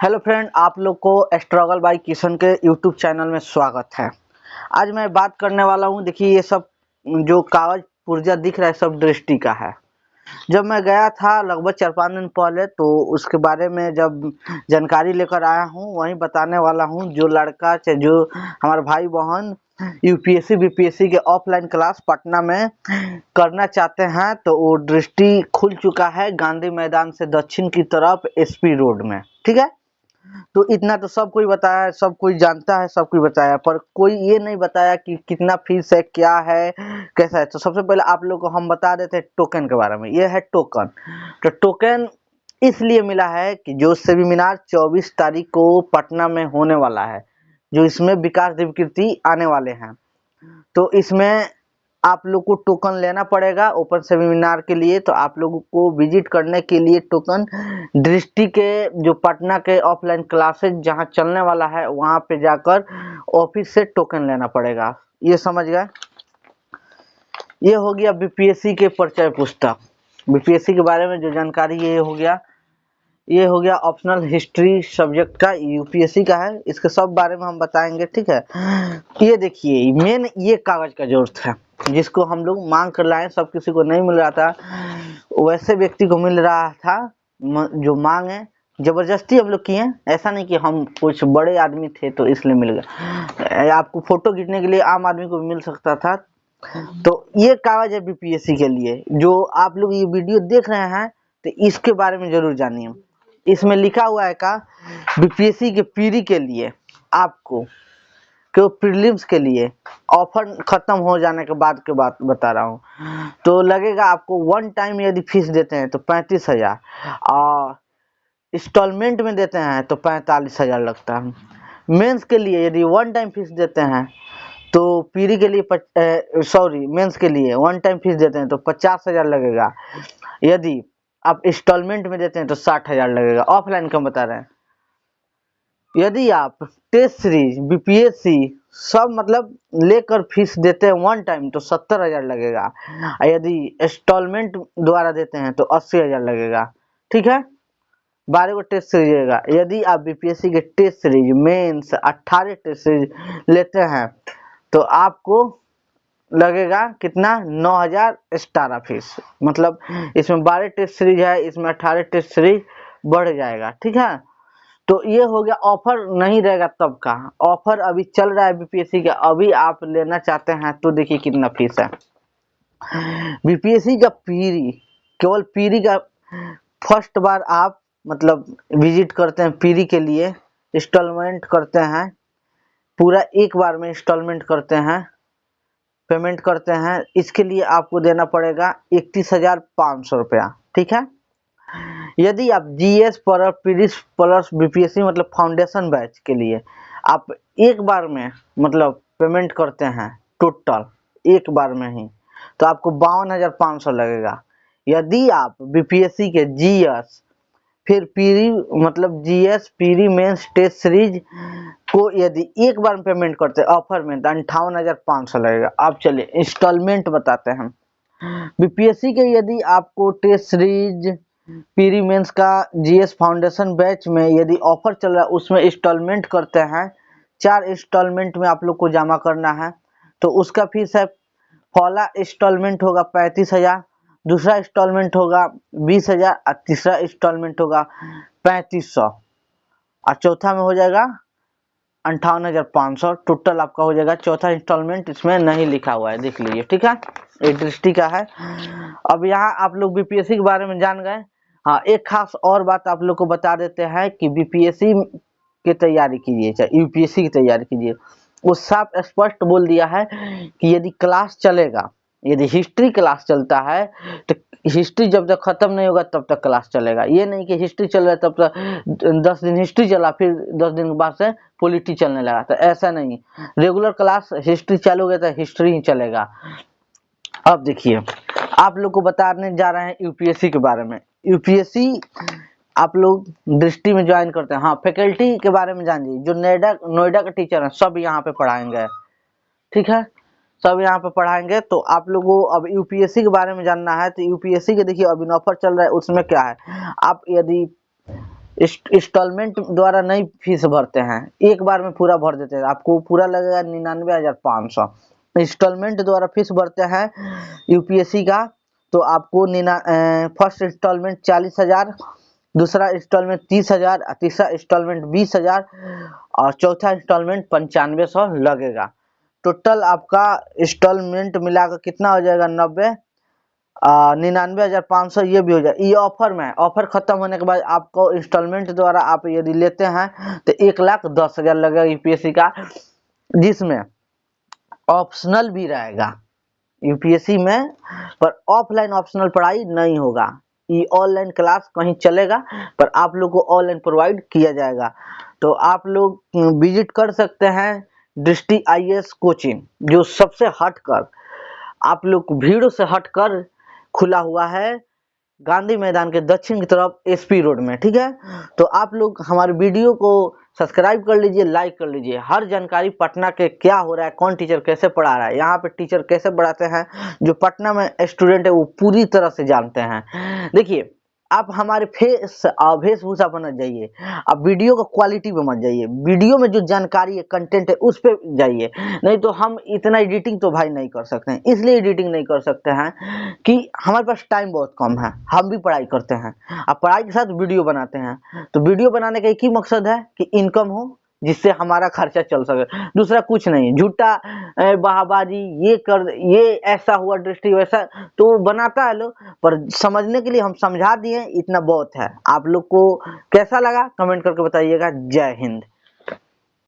Hello friend, आप लोग को स्ट्रगल बाय किशन के यूट्यूब चैनल में स्वागत है। आज मैं बात करने वाला हूँ। देखिए, ये सब जो कागज पुर्जा दिख रहा है सब दृष्टि का है। जब मैं गया था लगभग 4-5 दिन पहले, तो उसके बारे में जब जानकारी लेकर आया हूँ वही बताने वाला हूँ। जो लड़का चाहे जो हमारे भाई बहन यूपीएससी बीपीएससी के ऑफलाइन क्लास पटना में करना चाहते हैं, तो वो दृष्टि खुल चुका है गांधी मैदान से दक्षिण की तरफ एसपी रोड में। ठीक है, तो इतना तो सब कोई बताया है, सब कोई जानता है, सब कोई बताया, पर कोई ये नहीं बताया कि कितना फीस है, क्या है, कैसा है। तो सबसे पहले आप लोग को हम बता देते हैं टोकन के बारे में। ये है टोकन। तो टोकन इसलिए मिला है कि जो सेमिनार 24 तारीख को पटना में होने वाला है, जो इसमें विकास दिव्यकीर्ति आने वाले हैं, तो इसमें आप लोग को टोकन लेना पड़ेगा ओपन सेमिनार के लिए। तो आप लोगों को विजिट करने के लिए टोकन दृष्टि के जो पटना के ऑफलाइन क्लासेज जहां चलने वाला है वहां पे जाकर ऑफिस से टोकन लेना पड़ेगा। ये समझ गए। ये हो गया बीपीएससी के परिचय पुस्तक। बीपीएससी के बारे में जो जानकारी ये हो गया। ये हो गया ऑप्शनल हिस्ट्री सब्जेक्ट का, यूपीएससी का है। इसके सब बारे में हम बताएंगे। ठीक है, ये देखिए मेन ये कागज का जरूरत है जिसको हम लोग मांग कर लाए। सब किसी को नहीं मिल रहा था, वैसे व्यक्ति को मिल रहा था जो मांग है। जबरदस्ती हम लोग किए, ऐसा नहीं कि हम कुछ बड़े आदमी थे तो इसलिए मिल गया। आपको फोटो खींचने के लिए आम आदमी को भी मिल सकता था। तो ये कागज है बीपीएससी के लिए। जो आप लोग ये वीडियो देख रहे हैं तो इसके बारे में जरूर जानिए। इसमें लिखा हुआ है का बीपीएससी के पीरी के लिए आपको कि प्रीलिम्स के लिए ऑफर खत्म हो जाने के बाद के बात बता रहा हूँ, तो लगेगा आपको वन टाइम यदि फीस देते हैं तो 35,000, और इंस्टॉलमेंट में देते हैं तो 45,000 लगता है। मेंस के लिए यदि वन टाइम फीस देते हैं तो पीरी के लिए मेंस के लिए वन टाइम फीस देते हैं तो 50,000 लगेगा। यदि आप इंस्टॉलमेंट में देते हैं तो 60,000 लगेगा। ऑफलाइन कम बता रहे हैं। यदि आप टेस्ट सीरीज बीपीएससी सब मतलब लेकर फीस देते हैं वन टाइम तो 70,000 लगेगा। यदि इंस्टॉलमेंट द्वारा देते हैं तो 80,000 लगेगा। ठीक है, 12 को टेस्ट सीरीज रहेगा। यदि आप बीपीएससी के test series mains 18 test series लेते हैं तो आपको लगेगा कितना, 9,000 एक्स्ट्रा फीस। मतलब इसमें 12 टेस्ट सीरीज है, इसमें 18 टेस्ट सीरीज बढ़ जाएगा। ठीक है, तो ये हो गया। ऑफर नहीं रहेगा तब का, ऑफर अभी चल रहा है बीपीएससी का। अभी आप लेना चाहते हैं तो देखिए कितना फीस है। बीपीएससी का पीरी, केवल पीरी का फर्स्ट बार आप मतलब विजिट करते हैं पीरी के लिए, इंस्टॉलमेंट करते हैं, पूरा एक बार में इंस्टॉलमेंट करते हैं, पेमेंट करते हैं। इसके लिए आपको देना पड़ेगा 31,500 रुपया। ठीक है, यदि आप जीएस पर पीरीस प्लस बीपीएससी मतलब फाउंडेशन बैच के लिए आप एक बार में मतलब पेमेंट करते हैं टोटल एक बार में ही, तो आपको 52,500 लगेगा। यदि आप बीपीएससी के जीएस फिर पीरी मतलब जीएस पीरी मेंस टेस्ट सीरीज को यदि एक बार में पेमेंट करते हैं ऑफर में तो 58,500 लगेगा। अब चलिए इंस्टॉलमेंट बताते हैं। बीपीएससी के यदि आपको टेस्ट सीरीज पीरी मेंस का जीएस फाउंडेशन बैच में यदि ऑफर चल रहा है उसमें इंस्टॉलमेंट करते हैं, 4 इंस्टॉलमेंट में आप लोग को जमा करना है, तो उसका फीस है। पहला इंस्टॉलमेंट होगा 35,000, दूसरा इंस्टॉलमेंट होगा 20,000 और तीसरा इंस्टॉलमेंट होगा 3500 और चौथा में हो जाएगा 58,500। टोटल आपका हो जाएगा। चौथा इंस्टॉलमेंट इसमें नहीं लिखा हुआ है, देख लीजिए। ठीक है, एक दृष्टि का है। अब यहाँ आप लोग बीपीएससी के बारे में जान गए। हाँ, एक खास और बात आप लोग को बता देते हैं कि बीपीएससी की तैयारी कीजिए चाहे यूपीएससी की तैयारी कीजिए, वो साफ स्पष्ट बोल दिया है कि यदि क्लास चलेगा, यदि हिस्ट्री क्लास चलता है तो हिस्ट्री जब तक खत्म नहीं होगा तब तक क्लास चलेगा। ये नहीं कि हिस्ट्री चल रहा है तब तक 10 दिन हिस्ट्री चला फिर 10 दिन के बाद से पॉलिटी चलने लगा, तो ऐसा नहीं। रेगुलर क्लास हिस्ट्री चालू हो गया तो हिस्ट्री ही चलेगा। अब देखिए आप लोग को बताने जा रहे हैं यूपीएससी के बारे में। यूपीएससी आप लोग दृष्टि में ज्वाइन करते हैं। हाँ, फैकल्टी के बारे में जानिए। जो नोएडा के टीचर हैं सब यहाँ पे पढ़ाएंगे। ठीक है, सब यहाँ पे पढ़ाएंगे। तो आप लोगों को अब यूपीएससी के बारे में जानना है तो यूपीएससी के देखिए अभी ऑफर चल रहा है, उसमें क्या है। आप यदि इंस्टॉलमेंट द्वारा नहीं फीस भरते हैं, एक बार में पूरा भर देते हैं, आपको पूरा लगेगा 99,500। इंस्टॉलमेंट द्वारा फीस भरते हैं यूपीएससी का, तो आपको फर्स्ट इंस्टॉलमेंट 40,000, दूसरा इंस्टॉलमेंट 30,000, तीसरा इंस्टॉलमेंट 20,000 और चौथा इंस्टॉलमेंट 9500 लगेगा। टोटल आपका इंस्टॉलमेंट मिलाकर कितना हो जाएगा? 99,500 ये भी हो जाए। ये ऑफर में, ऑफर खत्म होने के बाद आपको इंस्टॉलमेंट द्वारा आप यदि लेते हैं तो 1,10,000 लगेगा यूपीएससी का, जिसमें ऑप्शनल भी रहेगा यूपीएससी में, पर ऑफलाइन ऑप्शनल पढ़ाई नहीं होगा। ये ऑनलाइन क्लास कहीं चलेगा, पर आप लोग को ऑनलाइन प्रोवाइड किया जाएगा। तो आप लोग विजिट कर सकते हैं दृष्टि आईएएस कोचिंग, जो सबसे हटकर, आप लोग भीड़ से हटकर खुला हुआ है गांधी मैदान के दक्षिण की तरफ एसपी रोड में, ठीक है। तो आप लोग हमारे वीडियो को सब्सक्राइब कर लीजिए, लाइक कर लीजिए। हर जानकारी पटना के क्या हो रहा है, कौन टीचर कैसे पढ़ा रहा है, यहाँ पे टीचर कैसे पढ़ाते हैं, जो पटना में स्टूडेंट है वो पूरी तरह से जानते हैं। देखिए, आप हमारे वेशभूषा पर मत जाइए, आप वीडियो का क्वालिटी पे मत जाइए, वीडियो में जो जानकारी है, कंटेंट है, उस पे जाइए। नहीं तो हम इतना एडिटिंग तो भाई नहीं कर सकते हैं, इसलिए एडिटिंग नहीं कर सकते हैं कि हमारे पास टाइम बहुत कम है। हम भी पढ़ाई करते हैं, अब पढ़ाई के साथ वीडियो बनाते हैं, तो वीडियो बनाने का एक ही मकसद है कि इनकम हो, जिससे हमारा खर्चा चल सके, दूसरा कुछ नहीं। झूठा बहाबाजी, ये ऐसा हुआ दृष्टि वैसा, तो बनाता है लोग, पर समझने के लिए हम समझा दिए, इतना बहुत है। आप लोग को कैसा लगा कमेंट करके बताइएगा। जय हिंद।